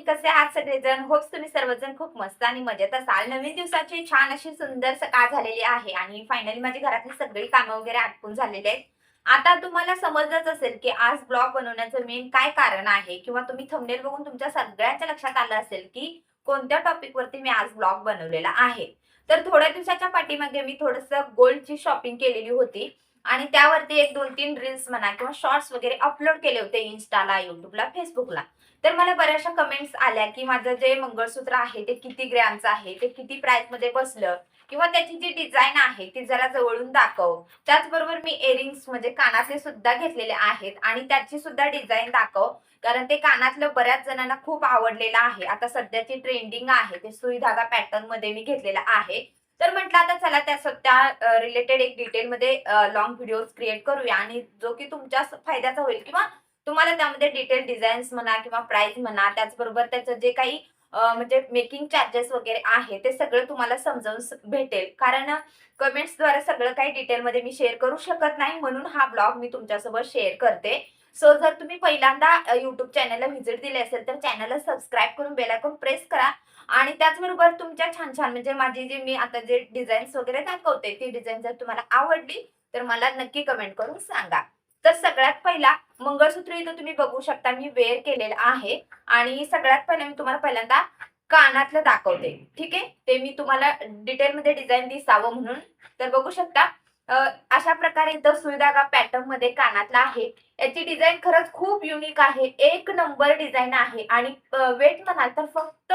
कसे आहात सगळेजण? होप्स तुम्ही सर्वजण खूप मस्त आणि मजेत असाल. नवीन दिवसाची छान अशी सुंदर सकाळ झालेली आहे आणि फायनली माझी घरातली सगळी कामं वगैरे आटपून झालेली आहेत. आता तुम्हाला समजलंच असेल, की आज ब्लॉग बनवण्याचं मेन काय कारण आहे किंवा तुम्ही थंबनेल बघून तुमच्या सगळ्यांच्या लक्षात आलं असेल, की कोणत्या टॉपिकवरती मी आज ब्लॉग बनवलेला आहे. तर थोड्या दिवसाच्या पाठीमागे मी थोडंसं गोल्डची शॉपिंग केलेली होती आणि त्यावरती एक 2-3 रील्स म्हणा किंवा शॉर्ट्स वगैरे अपलोड केले होते Instaला, YouTubeला, Facebookला. तर मला बऱ्याचशा कमेंट्स आल्या, की माझं जे मंगळसूत्र आहे ते किती ग्रॅमचं आहे, ते किती प्राइसमध्ये बसलं किंवा त्याची जी डिझाइन आहे ती जरा जवळून दाखव. त्याचबरोबर मी इअरिंग्स म्हणजे कानातले सुद्धा घेतलेले आहेत आणि त्याची सुद्धा डिझाइन दाखव. कारण ते कानातलं बऱ्याच जणांना खूप आवडलेलं आहे. आता सध्याची ट्रेंडिंग आहे ते सुई धागा पॅटर्नमध्ये मी घेतलेला आहे. तर म्हटलं आता चला त्या रिलेटेड एक डिटेलमध्ये लाँग व्हिडिओज क्रिएट करूया आणि जो की तुमच्या फायद्याचा होईल किंवा तुम्हाला त्यामध्ये डिटेल डिझाईन्स म्हणा किंवा प्राइस म्हणा त्याचबरोबर त्याचं जे काही म्हणजे मेकिंग चार्जेस वगैरे आहे ते सगळं तुम्हाला समजावून भेटेल. कारण कमेंट्सद्वारे सगळं काही डिटेलमध्ये मी शेअर करू शकत नाही म्हणून हा ब्लॉग मी तुमच्यासोबत शेअर करते. सो जर तुम्ही पहिल्यांदा YouTube चॅनलला व्हिजिट दिली असेल तर चॅनलला सबस्क्राईब करून बेल आयकॉन प्रेस करा आणि त्याचबरोबर तुमच्या छान-छान म्हणजे माझी जी मी आता जे डिझाईन्स वगैरे दाखवते ती डिझाईन जर तुम्हाला आवडली तर मला नक्की कमेंट करून सांगा. तर सगळ्यात पहिला मंगळसूत्र इथं तुम्ही बघू शकता मी वेअर केलेलं आहे आणि सगळ्यात पहिला मी तुम्हाला पहिल्यांदा कानातलं दाखवते. ठीक आहे, ते मी तुम्हाला डिटेलमध्ये डिझाईन दिसावं म्हणून. तर बघू शकता अशा प्रकारे इथं सुईधागा पॅटर्न मध्ये कानातला आहे. याची डिझाईन खरंच खूप युनिक आहे, एक नंबर डिझाईन आहे आणि वेट म्हणाल तर फक्त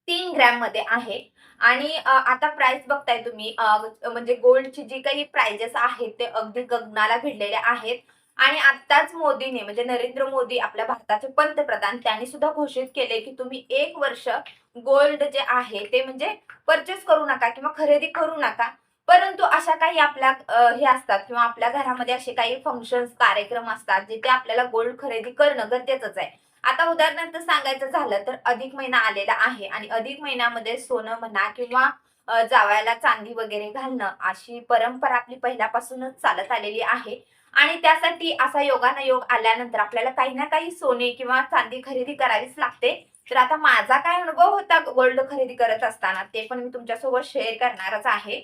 3 ग्रॅम मध्ये आहे आणि आता प्राइस बघताय तुम्ही म्हणजे गोल्डची जी काही प्राइजेस आहेत ते अगदी गगनाला भिडलेले आहेत आणि आत्ताच मोदीने म्हणजे नरेंद्र मोदी आपल्या भारताचे पंतप्रधान त्यांनी सुद्धा घोषित केले की तुम्ही 1 वर्ष गोल्ड जे आहे ते म्हणजे परचेस करू नका किंवा खरेदी करू नका. परंतु अशा काही आपल्या हे असतात किंवा आपल्या घरामध्ये असे काही फंक्शन्स कार्यक्रम असतात जिथे आपल्याला गोल्ड खरेदी करणं गरजेचंच आहे. आता उदाहरणार्थ सांगायचं झालं तर अधिक महिना आलेला आहे आणि अधिक महिन्यामध्ये सोनं म्हणा किंवा जावयाला चांदी वगैरे घालणं अशी परंपरा आपली पहिल्यापासूनच चालत आलेली आहे आणि त्यासाठी असा योगानं योग आल्यानंतर आपल्याला काही ना काही सोने किंवा चांदी खरेदी करावीच लागते. तर आता माझा काय अनुभव होता गोल्ड खरेदी करत असताना ते पण मी तुमच्यासोबत शेअर करणारच आहे.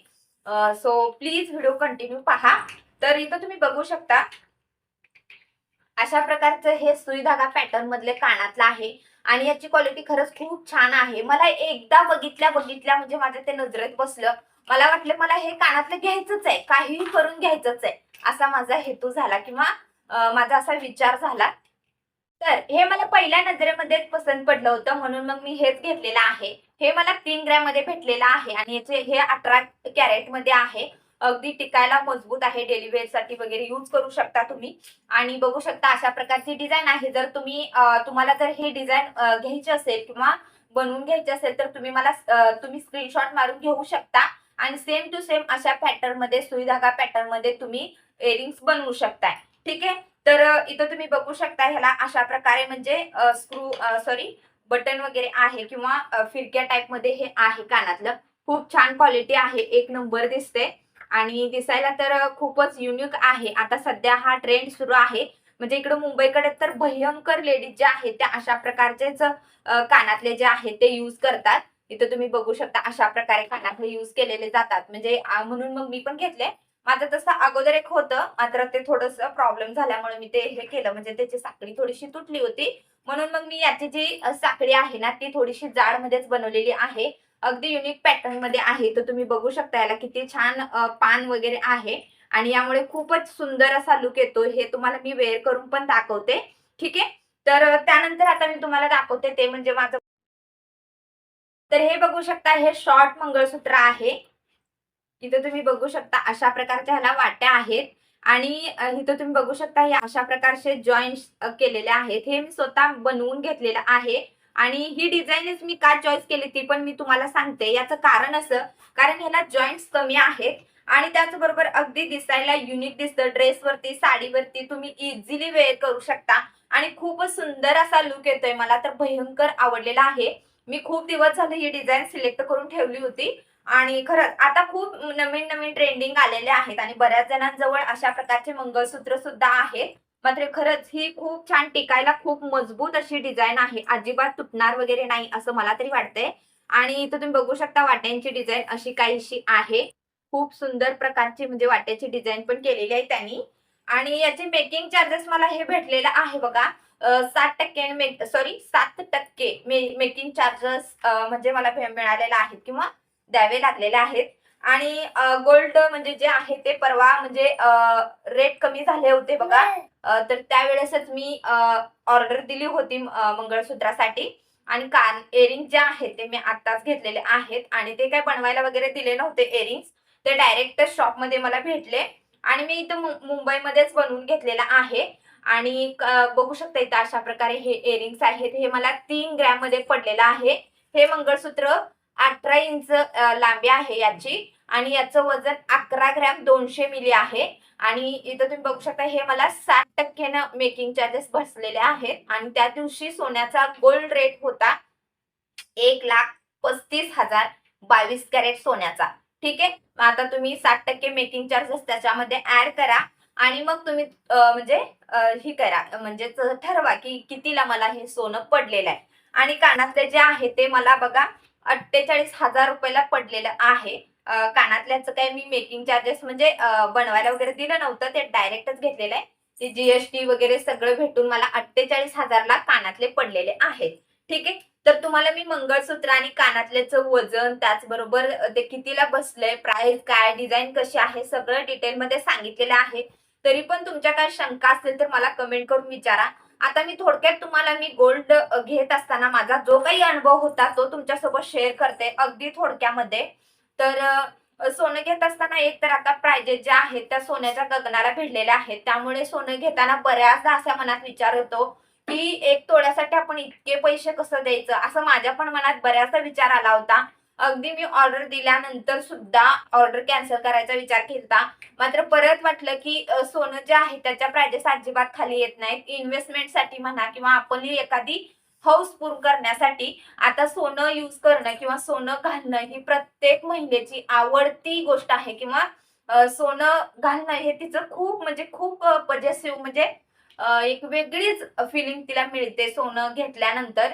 सो प्लीज व्हिडिओ कंटिन्यू पहा. तर इथं तुम्ही बघू शकता अशा प्रकारचं हे सुई धागा पॅटर्न मधले कानातलं आहे आणि याची क्वालिटी खरंच खूप छान आहे. मला एकदा बघितल्या म्हणजे माझ्या ते नजरेत बसलं. मला वाटलं मला हे कानातलं घ्यायचंच आहे, काहीही करून घ्यायचंच आहे असा माझा हेतू झाला किंवा माझा असा विचार झाला. तर हे मला पहिल्या नजरेमध्येच पसंत पडलं होतं म्हणून मग मी हेच घेतलेलं आहे. हे मला 3 ग्रॅम मध्ये भेटलेलं आहे आणि याचे हे 18 कॅरेट मध्ये आहे. अगदी टिकायला मजबूत आहे. डेली वेअर साठी वगैरे यूज करू शकता तुम्ही आणि बघू शकता अशा प्रकारची डिझाइन आहे. जर तुम्ही तुम्हाला जर ही डिझाइन घ्यायची असेल किंवा बनवून घ्यायची असेल तर तुम्ही स्क्रीनशॉट मारून घेऊ शकता आणि सेम टू सेम अशा पॅटर्न मध्ये सुई धागा पॅटर्न मध्ये तुम्ही इयरिंग्स बनवू शकताय. ठीक आहे. तर इथं तुम्ही बघू शकता ह्याला अशा प्रकारे म्हणजे बटन वगैरे आहे किंवा फिरक्या टाइप मध्ये हे आहे कानातलं. खूप छान क्वालिटी आहे, एक नंबर दिसते आणि दिसायला तर खूपच युनिक आहे. आता सध्या हा ट्रेंड सुरू आहे. म्हणजे इकडे मुंबईकडे तर भयंकर लेडीज ज्या आहेत त्या अशा प्रकारचेच कानातले जे आहेत ते यूज करतात. इथं तुम्ही बघू शकता अशा प्रकारे कानातले यूज केलेले जातात. म्हणजे म्हणून मग मी पण घेतले. माझं तसं अगोदर एक होतं, मात्र ते थोडंसं प्रॉब्लेम झाल्यामुळे मी ते हे केलं म्हणजे त्याची साखळी थोडीशी तुटली होती. म्हणून मग मी याची जी साखळी आहे ना ती थोडीशी जाडमध्येच बनवलेली आहे. अगदी युनिक पॅटर्न मध्ये आहे. तर तुम्ही बघू शकता याला किती छान पान वगैरे आहे आणि यामुळे खूपच सुंदर असा लुक येतो. हे तुम्हाला मी वेअर करून पण दाखवते. ठीक आहे. तर त्यानंतर आता मी तुम्हाला दाखवते ते म्हणजे माझं तर हे बघू शकता हे शॉर्ट मंगळसूत्र आहे. इथं तुम्ही बघू शकता अशा प्रकारच्या ह्याला वाट्या आहेत आणि इथं तुम्ही बघू शकता हे अशा प्रकारचे जॉईंट्स केलेले आहेत. हे मी स्वतः बनवून घेतलेलं आहे आणि ही डिझाईनच मी का चॉईस केली ती पण मी तुम्हाला सांगते. याचं कारण असं कारण ह्याला जॉईंट्स कमी आहेत आणि त्याचबरोबर अगदी दिसायला युनिक दिसतं. ड्रेसवरती, साडीवरती तुम्ही इझिली वेअर करू शकता आणि खूपच सुंदर असा लुक येतोय. मला तर भयंकर आवडलेला आहे. मी खूप दिवस झाले ही डिझाईन सिलेक्ट करून ठेवली होती आणि खरंच आता खूप नवीन नवीन ट्रेंडिंग आलेले आहेत आणि बऱ्याच जणांजवळ अशा प्रकारचे मंगळसूत्र सुद्धा आहेत. मात्र खरंच ही खूप छान टिकायला खूप मजबूत अशी डिझाइन आहे. अजिबात तुटणार वगैरे नाही असं मला तरी वाटतंय. आणि इथं तुम्ही बघू शकता वाट्यांची डिझाइन अशी काहीशी आहे. खूप सुंदर प्रकारची म्हणजे वाट्याची डिझाइन पण केलेली आहे त्यांनी. आणि याचे मेकिंग चार्जेस मला हे भेटलेलं आहे बघा 60% सॉरी 7% मेकिंग चार्जेस म्हणजे मला मिळालेले आहेत किंवा द्यावे लागलेले आहेत. आणि गोल्ड म्हणजे जे आहे ते परवा म्हणजे रेट कमी झाले होते बघा. तर त्यावेळेसच मी ऑर्डर दिली होती मंगळसूत्रासाठी. आणि कान इअरिंग जे आहेत ते मी आत्ताच घेतलेले आहेत आणि ते काही बनवायला वगैरे दिले नव्हते इअरिंग्स. ते डायरेक्ट शॉपमध्ये मला भेटले आणि मी इथं मुंबईमध्येच बनवून घेतलेलं आहे. आणि बघू शकता इथं अशा प्रकारे हे इअरिंग्स आहेत. हे मला 3 ग्रॅम मध्ये पडलेलं आहे. हे मंगळसूत्र 18 इंच लांबी आहे याची आणि याचं वजन 11 ग्रॅम 200 मिली आहे. आणि इथं तुम्ही बघू शकता हे मला 60% मेकिंग चार्जेस बसलेले आहेत. आणि त्या दिवशी सोन्याचा गोल्ड रेट होता 1,35,000 22 कॅरेट सोन्याचा. ठीक आहे. आता तुम्ही 60% मेकिंग चार्जेस त्याच्यामध्ये ऍड करा आणि मग तुम्ही म्हणजे ही करा म्हणजे ठरवा की कितीला मला हे सोनं पडलेलं आहे. आणि कानातले जे आहे ते मला बघा 48,000 रुपयाला पडलेलं आहे. कानातल्याचं काही मी मेकिंग चार्जेस म्हणजे बनवायला वगैरे दिलं नव्हतं, ते डायरेक्टच घेतलेलं आहे. ते जीएसटी वगैरे सगळं भेटून मला 48,000 ला कानातले पडलेले आहेत. ठीक आहे. तर तुम्हाला मी मंगळसूत्र आणि कानातल्याचं वजन त्याचबरोबर ते कितीला बसलंय, प्राइस काय, डिझाईन कशी आहे सगळं डिटेलमध्ये सांगितलेलं आहे. तरी पण तुमच्या काय शंका असतील तर मला कमेंट करून विचारा. आता मी थोडक्यात तुम्हाला मी गोल्ड घेत असताना माझा जो काही अनुभव होता तो तुमच्यासोबत शेअर करते अगदी थोडक्यामध्ये. तर सोनं घेत असताना एक तर आता प्राइजेस ज्या आहेत त्या सोन्याच्या गगनाला भिडलेल्या आहेत. त्यामुळे सोनं घेताना बऱ्याचदा असा मनात विचार येतो की 1 तोळ्यासाठी आपण इतके पैसे कसं द्यायचं, असं माझ्या पण मनात बऱ्याचदा विचार आला होता. अगदी मी ऑर्डर दिल्यानंतर सुद्धा ऑर्डर कॅन्सल करायचा विचार केलता. मात्र परत वाटलं की सोनं जे आहे त्याच्या प्राइजेस अजिबात खाली येत नाहीत. इन्व्हेस्टमेंटसाठी म्हणा किंवा आपण एखादी हौस पूर्ण करण्यासाठी आता सोनं यूज करणं किंवा सोनं घालणं ही प्रत्येक महिलेची आवडती गोष्ट आहे. किंवा सोनं घालणं हे तिचं खूप म्हणजे खूप पॉझिटिव्ह म्हणजे एक वेगळीच फिलिंग तिला मिळते सोनं घेतल्यानंतर.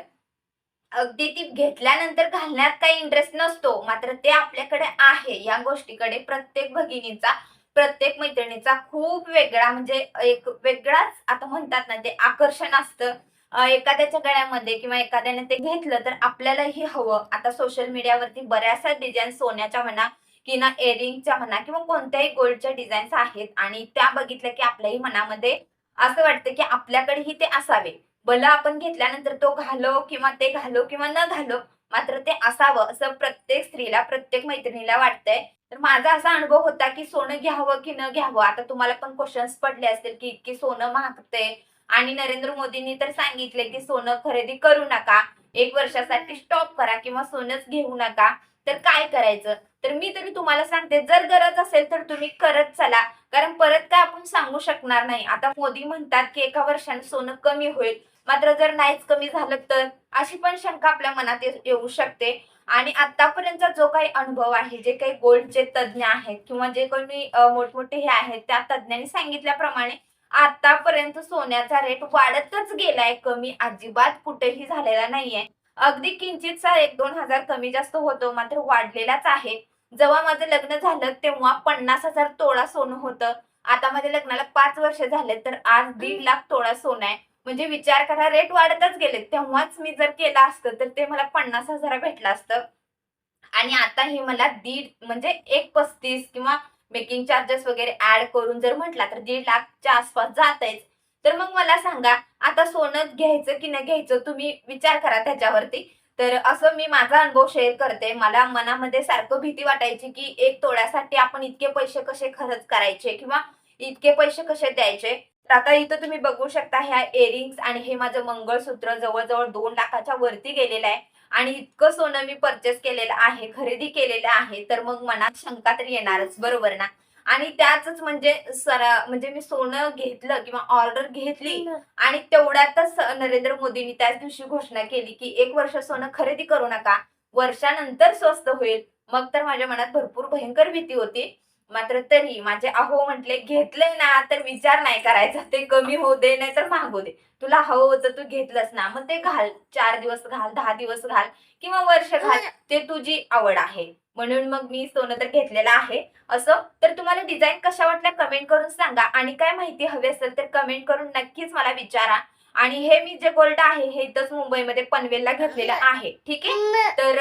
अगदी ती घेतल्यानंतर घालण्यात काही इंटरेस्ट नसतो, मात्र ते आपल्याकडे आहे या गोष्टीकडे प्रत्येक भगिनीचा, प्रत्येक मैत्रिणीचा खूप वेगळा म्हणजे एक वेगळाच आता म्हणतात ना ते आकर्षण असतं. एखाद्याच्या गळ्यामध्ये किंवा एखाद्याने ते घेतलं तर आपल्यालाही हवं. आता सोशल मीडियावरती बऱ्याचशा डिझाईन सोन्याच्या म्हणा की ना इअरिंगच्या म्हणा किंवा कोणत्याही गोल्डच्या डिझाईन्स आहेत आणि त्या बघितल्या की आपल्याही मनामध्ये असं वाटतं की आपल्याकडेही ते असावे. भलं आपण घेतल्यानंतर तो घालो किंवा ते घालो किंवा न घालो, मात्र ते असावं असं प्रत्येक स्त्रीला, प्रत्येक मैत्रिणीला वाटतंय. तर माझा असा अनुभव होता की सोनं घ्यावं की न घ्यावं. आता तुम्हाला पण क्वेश्चन्स पडले असतील की इतकी सोनं महागतंय आणि नरेंद्र मोदींनी तर सांगितले की सोनं खरेदी करू नका. 1 वर्षासाठी स्टॉप करा किंवा सोनंच घेऊ नका. तर काय करायचं? तर मी तरी तुम्हाला सांगते जर गरज असेल तर तुम्ही करत चला. कारण परत काय आपण सांगू शकणार नाही. आता मोदी म्हणतात की 1 वर्षाने सोनं कमी होईल. मात्र जर नाहीच कमी झालं तर अशी पण शंका आपल्या मनात येऊ शकते. आणि आतापर्यंतचा जो काही अनुभव आहे, जे काही गोल्डचे तज्ञ आहेत किंवा जे कोणी मोठमोठे हे आहेत त्या तज्ञांनी सांगितल्याप्रमाणे आतापर्यंत सोन्याचा रेट वाढतच गेलाय, कमी अजिबात कुठेही झालेला नाहीये. अगदी किंचितचा 1-2 हजार कमी जास्त होतो, मात्र वाढलेलाच आहे. जेव्हा माझं लग्न झालं तेव्हा 50,000 तोळा सोनं होतं. आता माझ्या लग्नाला 5 वर्ष झाले तर आज 1.5 लाख तोळा सोनं आहे. म्हणजे विचार करा रेट वाढतच गेले. तेव्हाच मी जर केलं असतं तर ते मला 50,000 भेटलं असतं. आणि आता हे मला दीड म्हणजे 1.35 किंवा मेकिंग चार्जेस वगैरे ऍड करून जर म्हटला तर 1.5 लाखच्या आसपास जातंयच. तर मग मला सांगा आता सोनं घ्यायचं की नाही घ्यायचं तुम्ही विचार करा त्याच्यावरती. तर असं मी माझा अनुभव शेअर करते. मला मनामध्ये सारखं भीती वाटायची की 1 तोळ्यासाठी आपण इतके पैसे कसे खर्च करायचे किंवा इतके पैसे कसे द्यायचे. तर आता इथं तुम्ही बघू शकता ह्या इअरिंग्स आणि हे माझं मंगळसूत्र जवळ-जवळ 2 लाखाच्या वरती गेलेलं आहे. आणि इतकं सोनं मी परचेस केलेलं आहे, खरेदी केलेलं आहे, तर मग मनात शंका तर येणारच, बरोबर ना? आणि त्याचच म्हणजे म्हणजे मी सोनं घेतलं किंवा ऑर्डर घेतली आणि तेवढ्यातच नरेंद्र मोदींनी त्याच दिवशी घोषणा केली की 1 वर्ष सोनं खरेदी करू नका, वर्षानंतर स्वस्त होईल. मग तर माझ्या मनात भरपूर भयंकर भीती होती. मात्र तरी माझे अहो म्हटले, "घेतलंय ना, तर विचार नाही करायचा. ते कमी होऊ दे, नाहीतर महाग होऊ दे. तुला हवं होतं, तू घेतलंस ना, मग ते घाल. 4 दिवस घाल, 10 दिवस घाल किंवा वर्ष घाल. ते तुझी आवड आहे." म्हणून मग मी सोनं तर घेतलेलं आहे. असं तर तुम्हाला डिझाईन कशा वाटल्या कमेंट करून सांगा आणि काय माहिती हवी असेल तर कमेंट करून नक्कीच मला विचारा. आणि हे मी जे गोल्ड आहे हे इथंच मुंबईमध्ये पनवेलला घेतलेलं आहे. ठीक आहे. तर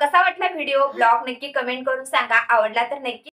कसा वाटला व्हिडिओ ब्लॉग नक्की कमेंट करून सांगा. आवडला तर नक्की